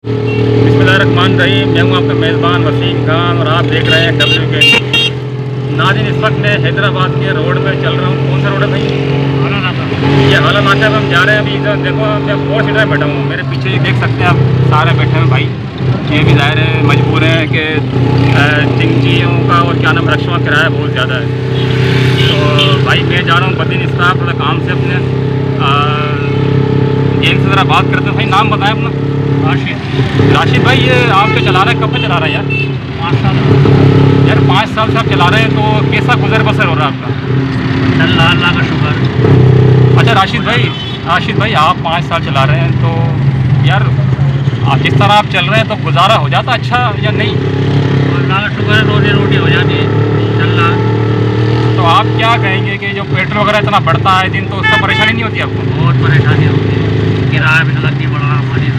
बिस्मिल्लाहिर्रहमानिर्रहीम। मैं हूँ आपका मेज़बान वसीम खान और आप देख रहे हैं WK। नाज़रीन, इस वक्त मैं हैदराबाद के रोड में चल रहा हूँ। कौन सा रोड है भाई? हाला नाका। ये हाला नाका पर हम जा रहे हैं। अभी इधर देखो, मैं 4 सीटर बैठा हूँ। मेरे पीछे देख सकते हैं आप, सारे बैठे हैं भाई। ये भी ज़ाहिर है मजबूर हैं कि चिंचियों का और क्या नाम रक्षा किराया बहुत ज़्यादा है। तो भाई मैं जा रहा हूँ बदीन स्टाफ थोड़ा काम से अपने गेम से ज़रा बात करते हैं। भाई नाम बताएं अपना। राशिद भाई, ये आप जो चला रहे हैं, कब से चला रहे हैं यार? 5 साल। यार 5 साल से आप चला रहे हैं, तो कैसा गुजर बसर हो रहा है आपका? अल्लाह का शुक्र। अच्छा राशिद भाई आप 5 साल चला रहे हैं, तो यार जिस तरह आप चल रहे हैं तो गुजारा हो जाता अच्छा या नहीं? अल्लाह का शुक्र है, रोजी रोटी हो जाती है, चल रहा है। तो आप क्या कहेंगे कि जो पेट्रोल वगैरह इतना बढ़ता है दिन, तो उसका परेशानी नहीं होती आपको? बहुत परेशानी होती है, किराया भी लगती बढ़ रहा हमारी।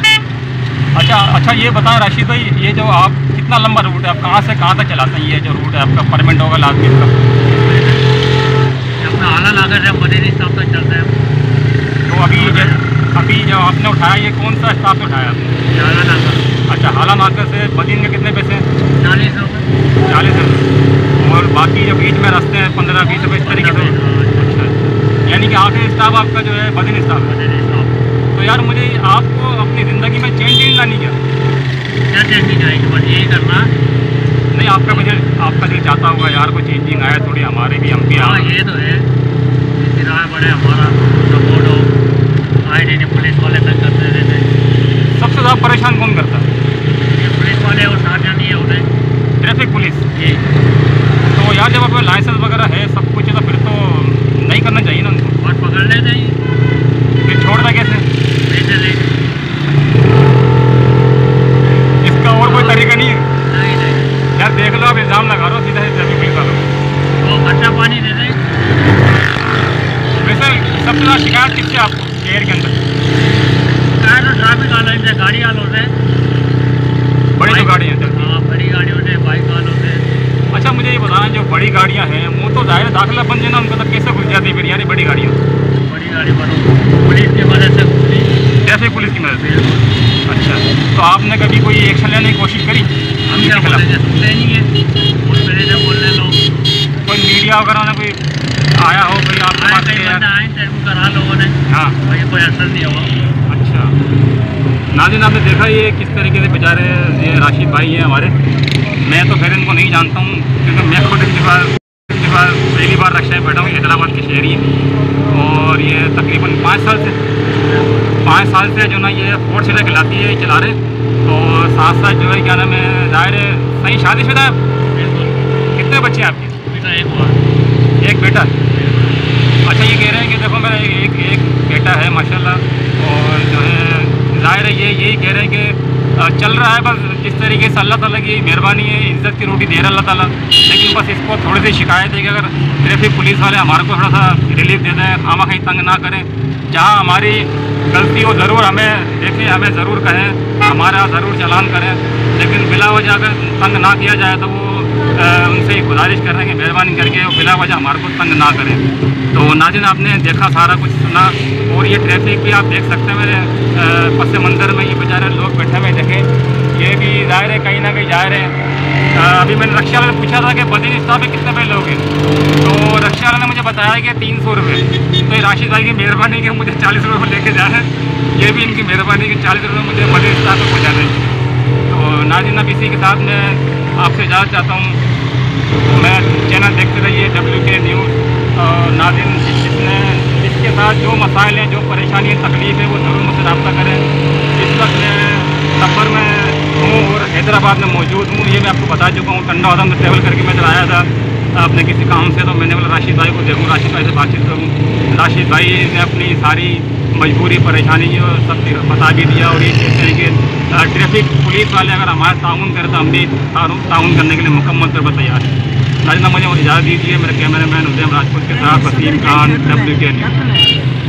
अच्छा ये बताएं राशिद भाई, ये जो आप कितना लंबा रूट है, आप कहाँ से कहाँ तक चलाते हैं? ये जो रूट है आपका परमानेंट होगा लाजमी का? अपना हाला नाका से बदीन स्टाफ तक चलते हैं। तो अभी जो आपने उठाया, ये कौन सा स्टाफ से उठाया आपने? हाला नाका। अच्छा, हाला नाका से बदीन के कितने पैसे हैं? 40 रुपये। 40 रुपये। और बाकी जो बीच में रास्ते हैं 15-20 रुपये, इस तरीके से? अच्छा, यानी कि आखिरी स्टाफ आपका जो है बदीन स्टाफ है। तो यार मुझे आपको अपनी ज़िंदगी में चेंज लानी क्या चेंजिंग आएगी? बस यही करना नहीं। आपका दिल चाहता होगा यार कोई चेंजिंग आया, थोड़ी हमारे भी, हम भी। हाँ, ये तो है, किराया बढ़े, हमारा सपोर्ट हो। आए दिन पुलिस वाले तक करते रहते। सबसे ज़्यादा परेशान कौन करता है? ये पुलिस वाले और साथ नहीं है उन्हें, ट्रैफिक पुलिस जी। तो यार जब आपका लाइसेंस वगैरह है, सब कुछ है, तो फिर तो नहीं करना चाहिए ना उनको? बस पकड़ लेते हैं। फिर छोड़ता कैसे? इसका और कोई तरीका नहीं है? नहीं। यार देख लो, आप इल्ज़ाम लगा रहे हो सीधा ट्रैफिक पुलिस वालों को। तो खर्चा पानी दे दें। वैसे सबसे ज़्यादा शिकायत किससे आपको शहर के अंदर? शिकायत तो ट्रैफिक वालों से, गाड़ी वालों से। बड़ी जो गाड़ियाँ चलती हैं? हाँ, बड़ी गाड़ियों से, बाइक वालों से। अच्छा मुझे ये बताना, जो बड़ी गाड़ियाँ हैं वो तो ज़ाहिर दाखिला बन जाए ना उनका, तो कैसे घुस जाती है फिर यार ये बड़ी गाड़ियाँ? बड़ी गाड़ी वालों पुलिस की मदद से घुसी। ट्रैफिक पुलिस की मदद से? अच्छा, तो आपने कभी कोई एक्शन लेने की कोशिश करी? हम क्या बोलते हैं, सुनते नहीं है, बोलते से बोल रहे लोग। कोई मीडिया वगैरह ने कोई आया हो भाई आपके पास? आए इंटरव्यू करा लोगों ने। हाँ भाई कोई असर नहीं हुआ। अच्छा, नाज़रीन आपने देखा ये किस तरीके से बेचारे ये राशिद भाई हैं हमारे। मैं तो खैर इनको नहीं जानता हूँ, क्योंकि मैं खुद पहली बार रक्षा में बैठा हूँ। हैदराबाद के शहरी हैं और ये तकरीबन 5 साल से जो ना ये 4 सीटर खिलाती है, चला रहे हैं। तो साथ साथ जो है क्या नाम है, ज़ाहिर है सही शादीशुदा है? कितने बच्चे हैं आपके? बेटा एक हुआ। एक बेटा? अच्छा, ये कह रहे हैं कि देखो मेरा एक बेटा है माशाल्लाह, और जो है ज़ाहिर है ये यही कह रहे हैं कि चल रहा है बस जिस तरीके से अल्लाह ताला की मेहरबानी है, इज़्ज़त की रोटी दे रहा अल्लाह ताला। लेकिन बस इसको थोड़ी सी शिकायत है कि अगर ट्रैफिक पुलिस वाले हमारे को थोड़ा सा रिलीफ दे दें, खामा कहीं तंग ना करें। जहाँ हमारी गलती हो ज़रूर हमें देखें, हमें ज़रूर कहें, हमारा ज़रूर चालान करें, लेकिन बिला वजह अगर तंग ना किया जाए तो वो उनसे गुजारिश कर रहे हैं कि मेहरबानी करके वो बिला वजह हमारे को तंग ना करें। तो नाज़रीन आपने देखा, सारा कुछ सुना, और ये ट्रैफिक भी आप देख सकते हैं मेरे पस मंज़र में। ये बेचारे लोग बैठे हुए देखें, ये भी ज़ाहिर है कहीं ना कहीं जा रहे हैं। अभी मैंने रक्षा वाले पूछा था कि बदीन स्टाफ में कितने पैसे लोगे, तो रक्षा वाले ने मुझे बताया कि 300 रुपये। तो ये राशिद भाई की मेहरबानी कि मुझे 40 रुपये लेके जा रहे हैं। ये भी इनकी मेहरबानी कि 40 रुपये मुझे बदीन स्टाफ में पहुँचा दें। तो नाज़रीन अब इसी के साथ मैं आपसे इजाज़त चाहता हूँ। मैं चैनल देखते रहिए WK न्यूज़। नाज़रीन इसके साथ जो मसाइल हैं, जो परेशानी है, तकलीफ़ है, वो ज़रूर मुझसे रब्ता करें। इस वक्त मैं सफ़र में हूँ और हैदराबाद में मौजूद हूँ, ये मैं आपको बता चुका हूँ। टंडा आदम से ट्रैवल करके मैं इधर आया था अपने किसी काम से, तो मैंने बोला राशिद भाई को देखूँ, राशिद भाई से बातचीत करूँ। राशिद भाई ने अपनी सारी मजबूरी परेशानी और सब बता भी दिया, और ये कहते हैं कि ट्रैफिक पुलिस वाले अगर हमारा ताउन करें तो हम भी ताउन करने के लिए मुकम्मल तौर पर तैयार हैं। नाज़रीन मुझे इजाज़त दीजिए। मेरे कैमरामैन उदयम राजपूत के साथ वसीम खान, WK न्यूज़।